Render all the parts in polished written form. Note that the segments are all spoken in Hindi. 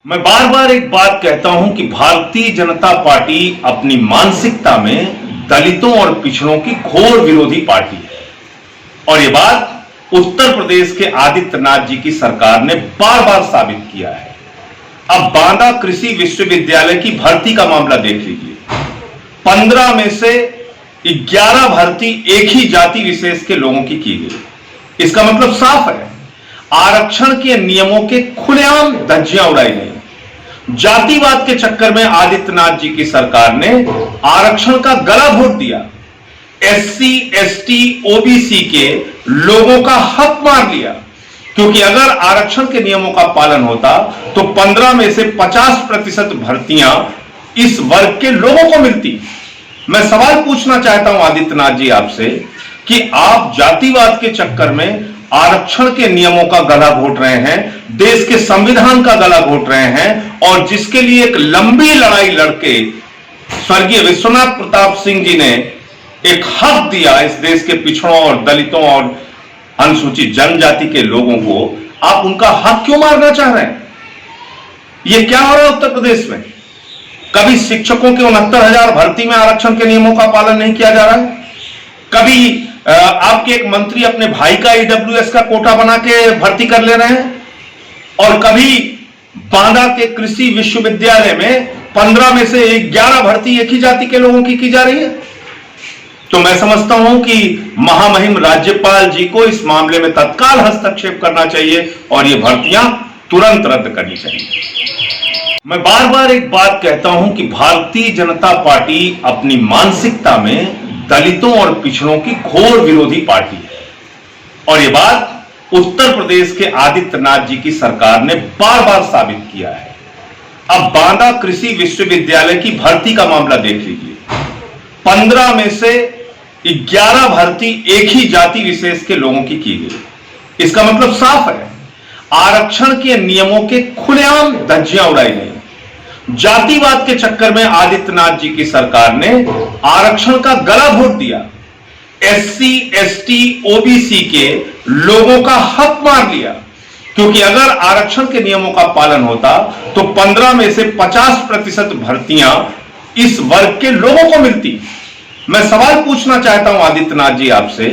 मैं बार बार एक बात कहता हूं कि भारतीय जनता पार्टी अपनी मानसिकता में दलितों और पिछड़ों की घोर विरोधी पार्टी है। और यह बात उत्तर प्रदेश के आदित्यनाथ जी की सरकार ने बार बार साबित किया है। अब बांदा कृषि विश्वविद्यालय की भर्ती का मामला देख लीजिए। 15 में से 11 भर्ती एक ही जाति विशेष के लोगों की गई। इसका मतलब साफ है, आरक्षण के नियमों के खुलेआम धज्जियां उड़ाई गई। जातिवाद के चक्कर में आदित्यनाथ जी की सरकार ने आरक्षण का गला घोट दिया। एससी, एसटी, ओबीसी के लोगों का हक मार लिया, क्योंकि अगर आरक्षण के नियमों का पालन होता तो 15 में से 50% भर्तियां इस वर्ग के लोगों को मिलती। मैं सवाल पूछना चाहता हूं आदित्यनाथ जी आपसे कि आप जातिवाद के चक्कर में आरक्षण के नियमों का गला घोट रहे हैं, देश के संविधान का गला घोट रहे हैं, और जिसके लिए एक लंबी लड़ाई लड़के स्वर्गीय विश्वनाथ प्रताप सिंह जी ने एक हक दिया इस देश के पिछड़ों और दलितों और अनुसूचित जनजाति के लोगों को, आप उनका हक क्यों मारना चाह रहे हैं? यह क्या हो रहा है उत्तर प्रदेश में? कभी शिक्षकों के 69,000 भर्ती में आरक्षण के नियमों का पालन नहीं किया जा रहा है। कभी आपके एक मंत्री अपने भाई का ईडब्ल्यूएस का कोटा बना के भर्ती कर ले रहे हैं, और कभी बांदा के कृषि विश्वविद्यालय में 15 में से 11 भर्ती एक ही जाति के लोगों की जा रही है। तो मैं समझता हूं कि महामहिम राज्यपाल जी को इस मामले में तत्काल हस्तक्षेप करना चाहिए और ये भर्तियां तुरंत रद्द करनी चाहिए। मैं बार बार एक बात कहता हूं कि भारतीय जनता पार्टी अपनी मानसिकता में दलितों और पिछड़ों की घोर विरोधी पार्टी है। और यह बात उत्तर प्रदेश के आदित्यनाथ जी की सरकार ने बार बार साबित किया है। अब बांदा कृषि विश्वविद्यालय की भर्ती का मामला देख लीजिए। 15 में से 11 भर्ती एक ही जाति विशेष के लोगों की गई। इसका मतलब साफ है, आरक्षण के नियमों के खुलेआम धज्जियां उड़ाई गई। जातिवाद के चक्कर में आदित्यनाथ जी की सरकार ने आरक्षण का गला घोट दिया। एससी, एसटी, ओबीसी के लोगों का हक मार लिया, क्योंकि अगर आरक्षण के नियमों का पालन होता तो 15 में से 50% भर्तियां इस वर्ग के लोगों को मिलती। मैं सवाल पूछना चाहता हूं आदित्यनाथ जी आपसे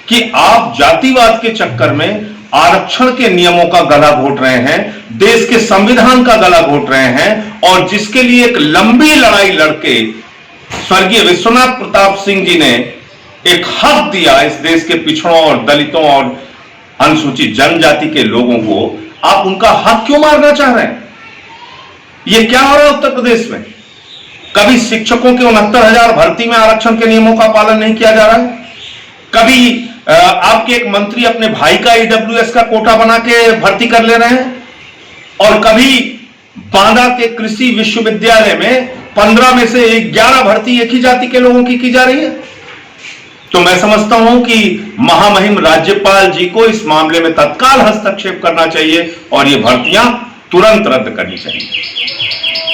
कि आप जातिवाद के चक्कर में आरक्षण के नियमों का गला घोट रहे हैं, देश के संविधान का गला घोट रहे हैं, और जिसके लिए एक लंबी लड़ाई लड़के स्वर्गीय विश्वनाथ प्रताप सिंह जी ने एक हक दिया इस देश के पिछड़ों और दलितों और अनुसूचित जनजाति के लोगों को, आप उनका हक क्यों मारना चाह रहे हैं? यह क्या हो रहा है उत्तर प्रदेश में? कभी शिक्षकों के 69,000 भर्ती में आरक्षण के नियमों का पालन नहीं किया जा रहा है। कभी आपके एक मंत्री अपने भाई का ईडब्ल्यूएस का कोटा बना के भर्ती कर ले रहे हैं, और कभी बांदा के कृषि विश्वविद्यालय में 15 में से 11 भर्ती एक ही जाति के लोगों की जा रही है। तो मैं समझता हूं कि महामहिम राज्यपाल जी को इस मामले में तत्काल हस्तक्षेप करना चाहिए और ये भर्तियां तुरंत रद्द करनी चाहिए।